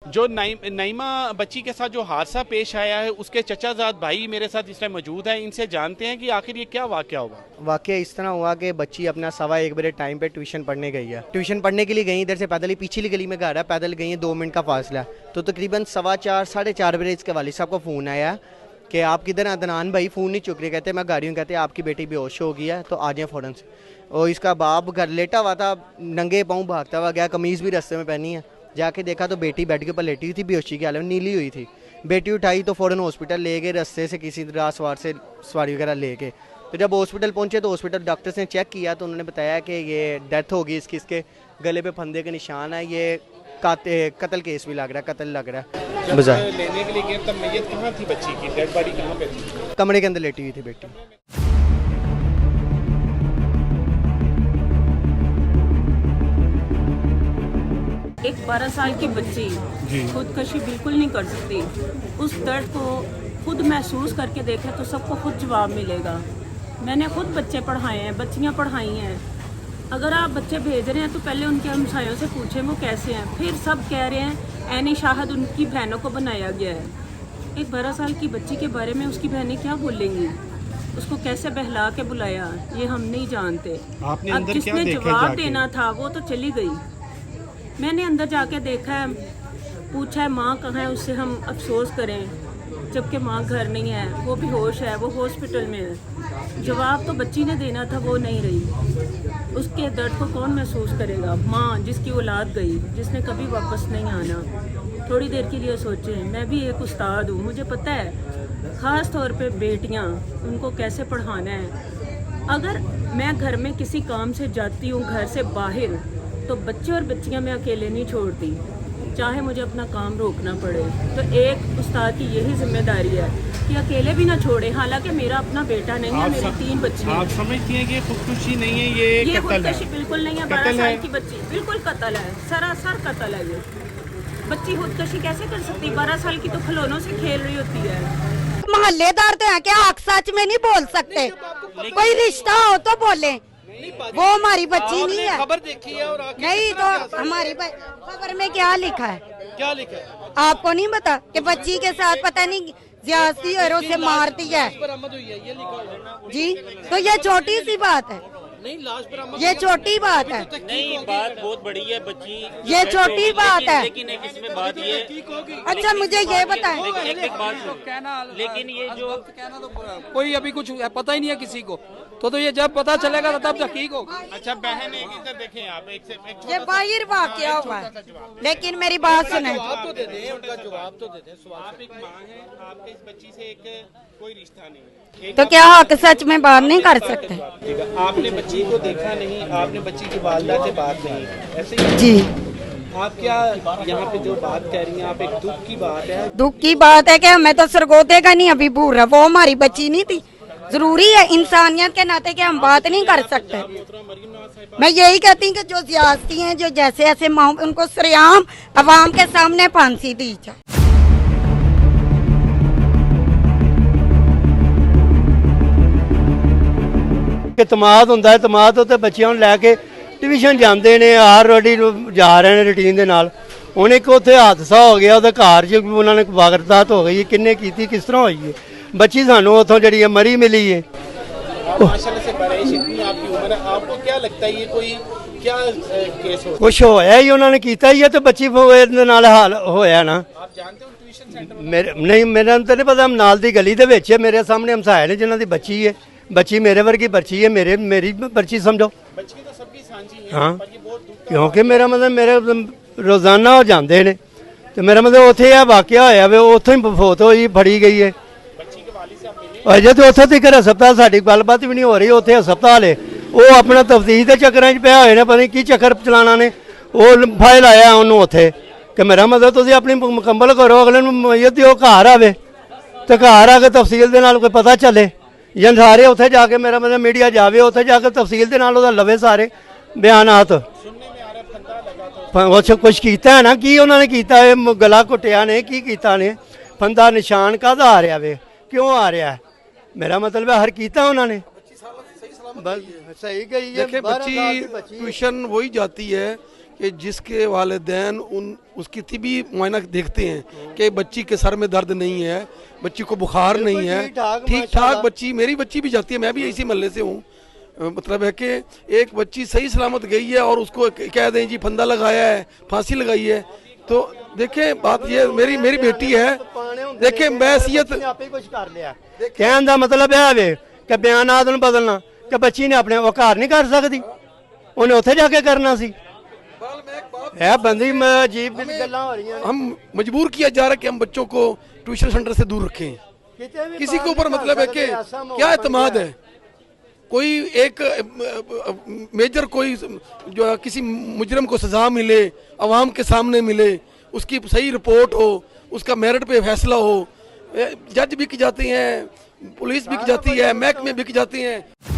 जो नईमा बच्ची के साथ जो हादसा पेश आया है, उसके चचाजाद भाई मेरे साथ इस टाइम मौजूद हैं। इनसे जानते हैं कि आखिर ये क्या वाकया हुआ। वाकया इस तरह हुआ कि बच्ची अपना 1:15 बजे टाइम पे ट्यूशन पढ़ने गई है। ट्यूशन पढ़ने के लिए गई, इधर से पैदल ही पिछली गली में घर है, पैदल गई है, 2 मिनट का फासला है। तो तकरीबन 4:15 साढ़े 4 बजे इसके वालिद साहब को फ़ोन आया कि आप किधर हैं। अदनान भाई फ़ोन नहीं चुक रहे, कहते मैं गाड़ी में, कहते आपकी बेटी बेहोश हो गई है तो आ जाए फ़ौरन से। और इसका बाप घर लेटा हुआ था, नंगे पाँव भागता हुआ गया, कमीज़ भी रास्ते में पहनी है। जाके देखा तो बेटी बेड के ऊपर लेटी हुई थी, बेहोशी की हालत में, नीली हुई थी। बेटी उठाई तो फ़ौरन हॉस्पिटल ले गए, रास्ते से किसी तरह सवारी वगैरह ले गए। तो जब हॉस्पिटल पहुंचे तो हॉस्पिटल डॉक्टर्स ने चेक किया तो उन्होंने बताया कि ये डेथ होगी इसकी, इसके गले पे फंदे के निशान है, ये कत्ल केस भी लग रहा है, कत्ल लग रहा है। जब लेने के लिए गए तब मैयत कहाँ थी बच्ची की, डेड बॉडी कहाँ पे थी? कमरे के अंदर लेटी हुई थी बेटी। एक 12 साल की बच्ची खुदकशी बिल्कुल नहीं कर सकती। उस दर्द को खुद महसूस करके देखे तो सबको खुद जवाब मिलेगा। मैंने खुद बच्चे पढ़ाए हैं, बच्चियां पढ़ाई हैं। अगर आप बच्चे भेज रहे हैं तो पहले उनके हमसायों से पूछें वो कैसे हैं। फिर सब कह रहे हैं ऐनी शाहद उनकी बहनों को बनाया गया है। एक 12 साल की बच्ची के बारे में उसकी बहनें क्या बोलेंगी, उसको कैसे बहला के बुलाया, ये हम नहीं जानते। अब जिसने जवाब देना था वो तो चली गई। मैंने अंदर जाके देखा है, पूछा है माँ कहाँ है, उससे हम अफसोस करें जबकि माँ घर नहीं है, वो बेहोश है, वो हॉस्पिटल में है। जवाब तो बच्ची ने देना था, वो नहीं रही। उसके दर्द को कौन महसूस करेगा? माँ जिसकी औलाद गई, जिसने कभी वापस नहीं आना। थोड़ी देर के लिए सोचें। मैं भी एक उस्ताद हूँ, मुझे पता है ख़ास तौर पे बेटियाँ, उनको कैसे पढ़ाना है। अगर मैं घर में किसी काम से जाती हूँ घर से बाहर, तो बच्चे और बच्चियां मैं अकेले नहीं छोड़ती, चाहे मुझे अपना काम रोकना पड़े। तो एक उस्ताद की यही जिम्मेदारी है कि अकेले भी ना छोड़े। हालांकि मेरा अपना बेटा नहीं है, मेरी 3 बच्चियां। आप समझती हैं कि ये खुदकुशी नहीं है, ये खुदकुशी बिल्कुल नहीं है। 12 साल की बच्ची बिल्कुल कत्ल है, सरासर कत्ल है। ये बच्ची खुदकुशी कैसे कर सकती? 12 साल की तो खिलौनों से खेल रही होती है। मोहल्लेदार तो है, क्या हक सच में नहीं बोल सकते? कोई रिश्ता हो तो बोले। वो हमारी बच्ची नहीं है। खबर देखी है और नहीं तो हमारी खबर में क्या लिखा है? क्या लिखा है? आपको नहीं पता कि बच्ची के साथ पता नहीं ज्यादती और उसे मारती है? बरामद हुई है, ये लिखा हुआ है जी, तो ये छोटी सी बात है। नहीं, लाश बरामद, ये छोटी बात है। नहीं, बात बहुत बड़ी है बच्ची। ये छोटी बात है। लेकिन एक इसमें बात ये, अच्छा मुझे ये बताएं। एक बात, लेकिन ये जो कहना तो कोई अभी कुछ पता ही नहीं है किसी को, तो ये जब पता चलेगा तो तब तहकीक होगी। अच्छा बहन, एक इधर देखें आप, एक ये बाहर वाकया हुआ है, लेकिन मेरी बात सुने। जवाब तो दे दें, उनका जवाब तो दे दें। सवाल आप एक माँ हैं, आपके इस बच्ची से एक कोई रिश्ता नहीं है, तो क्या हक सच में बात नहीं कर सकते? आपने बच्ची को देखा नहीं, आपने बच्ची की वालदा से बात नहीं, ऐसे ही जी, आप क्या यहाँ पे जो बात कह रही हैं, आप एक दुख की बात है। दुख की बात है कि हमें तो सरगोते का नहीं अभी भूल रहा, वो हमारी बच्ची नहीं थी। जरूरी है इंसानियत के नाते कि हम बात नहीं कर सकते। मैं यही कहती हूँ कि जो ज्यादती हैं, जो जैसे ऐसे माँ, उनको सरेआम अवाम के सामने फांसी दी जाए। तमाद ਹੁੰਦਾ ਹੈ, तमाद ਉੱਤੇ ਬੱਚਿਆਂ ਨੂੰ ਲੈ ਕੇ ਟਿਊਸ਼ਨ ਜਾਂਦੇ ਨੇ, ਆਲਰੇਡੀ ਜਾ ਰਹੇ ਨੇ ਰੂਟੀਨ ਦੇ ਨਾਲ। ਹੁਣ ਇੱਕ ਉੱਥੇ ਹਾਦਸਾ ਹੋ ਗਿਆ, ਉਹਦੇ ਘਰ 'ਚ ਉਹਨਾਂ ਨੇ ਵਾਰਦਾਤ ਹੋ ਗਈ। ਕਿੰਨੇ ਕੀਤੀ, ਕਿਸ ਤਰ੍ਹਾਂ ਹੋਈ ਹੈ? ਬੱਚੀ ਸਾਨੂੰ ਉੱਥੋਂ ਜਿਹੜੀ ਹੈ ਮਰੀ ਮਿਲੀ ਹੈ। माशाल्लाह से बड़े इतनी आपकी उम्र है, आपको क्या लगता है ये कोई क्या केस हो? ਕੁਛ ਹੋਇਆ ਹੀ, ਉਹਨਾਂ ਨੇ ਕੀਤਾ ਹੀ ਹੈ ਤੇ ਬੱਚੀ ਦੇ ਨਾਲ ਹਾਲ ਹੋਇਆ ਨਾ। आप जानते हो ट्यूशन सेंटर? ਮੇਰੇ ਨਹੀਂ, ਮੇਰਾ ਤਾਂ ਨਹੀਂ ਪਤਾ। ਨਾਲ ਦੀ ਗਲੀ ਦੇ ਵਿੱਚ ਹੈ, ਮੇਰੇ ਸਾਹਮਣੇ ਹਮਸਾਏ ਨੇ ਜਿਨ੍ਹਾਂ ਦੀ ਬੱਚੀ ਹੈ। ਬੱਚੀ ਮੇਰੇ ਵਰਗੀ ਬੱਚੀ ਹੈ, ਮੇਰੀ ਬੱਚੀ ਸਮਝੋ। बच्ची तो सबकी सांझी है, ਹਾਂ, पर ये बहुत दुख ਕਿਉਂਕਿ ਮੇਰਾ ਮਤਲਬ ਮੇਰੇ ਰੋਜ਼ਾਨਾ ਉਹ ਜਾਂਦੇ ਨੇ ਤੇ ਮੇਰਾ ਮਤਲਬ ਉੱਥੇ ਇਹ ਵਾਕਿਆ ਹੋਇਆ ਵੇ, ਉੱਥੋਂ ਹੀ ਫੋਟ ਹੋਈ, ਫੜੀ ਗਈ ਹੈ। बच्ची के वालिद से आप मिले? ਅਜੇ ਤਾਂ ਉੱਥੇ ਤੱਕ ਹਸਪਤਾਲ ਸਾਡੀ ਗੱਲਬਾਤ ਵੀ ਨਹੀਂ ਹੋ ਰਹੀ। ਉੱਥੇ ਹਸਪਤਾਲ ਹੈ, ਉਹ ਆਪਣਾ ਤਫਤੀਸ਼ ਦੇ ਚੱਕਰਾਂ 'ਚ ਪਿਆ ਹੋਏ ਨੇ, ਪਤਾ ਨਹੀਂ ਕੀ ਚੱਕਰ ਚਲਾਣਾ ਨੇ। ਉਹ ਫਾਈਲ ਆਇਆ ਉਹਨੂੰ ਉੱਥੇ ਕਿ ਮੇਰਾ ਮਤਲਬ ਤੁਸੀਂ ਆਪਣੀ ਮੁਕੰਮਲ ਕਰੋ, ਅਗਲੇ ਨੂੰ ਮਈਅਤ ਦਿਓ, ਘਰ ਆਵੇ ਤੇ ਘਰ ਆ ਕੇ ਤਫਸੀਲ ਦੇ ਨਾਲ ਕੋਈ ਪਤਾ ਚੱਲੇ। ਜਾਂ ਸਾਰੇ ਉੱਥੇ ਜਾ ਕੇ ਮੇਰਾ ਮਤਲਬ ਮੀਡੀਆ ਜਾਵੇ, ਉੱਥੇ ਜਾ ਕੇ ਤਫਸੀਲ ਦੇ ਨਾਲ ਉਹਦਾ ਲਵੇ ਸਾਰੇ ਬਿਆਨਾਤ। ਉਹ ਕੁਛ ਕੀਤਾ ਹੈ ਨਾ, ਕੀ ਉਹਨਾਂ ਨੇ ਕੀਤਾ? ਇਹ ਗਲਾ ਘੁੱਟਿਆ ਨੇ, ਕੀ ਕੀਤਾ ਨੇ? ਫੰਦਾ ਨਿਸ਼ਾਨ ਕਾਹਦਾ ਆ ਰਿਹਾ ਵੇ, क्यों आ रहा है? मेरा मतलब है हर कीता उन्होंने बस सही गई है। देखिए बच्ची ट्यूशन वही जाती है कि जिसके वालिदैन उसकी तिबी मुआयना देखते हैं कि बच्ची के सर में दर्द नहीं है, बच्ची को बुखार नहीं है, ठीक ठाक बच्ची, मेरी बच्ची भी जाती है, मैं भी इसी महल्ले से हूँ। मतलब है कि एक बच्ची सही सलामत गई है और उसको कह दें जी फंदा लगाया है, फांसी लगाई है, तो देखें बात ये मेरी बेटी है, देखें मैसियत कहने का मतलब है वे कि बयानात नूं बदलना कि बच्ची ने अपने वो घर नहीं कर सकती, उन्हें उत्थे जाके करना सी। है बंदी में अजीब गल्लां हो रही हैं। हम मजबूर किया जा रहा है कि हम बच्चों को ट्यूशन सेंटर से दूर रखें। किसी के ऊपर मतलब है कि क्या एतमाद है, कोई एक मेजर कोई जो किसी मुजरम को सजा मिले, अवाम के सामने मिले, उसकी सही रिपोर्ट हो, उसका मेरिट पे फैसला हो, जज बिक जाते हैं, पुलिस बिक जाती है, महकमे बिक जाते हैं।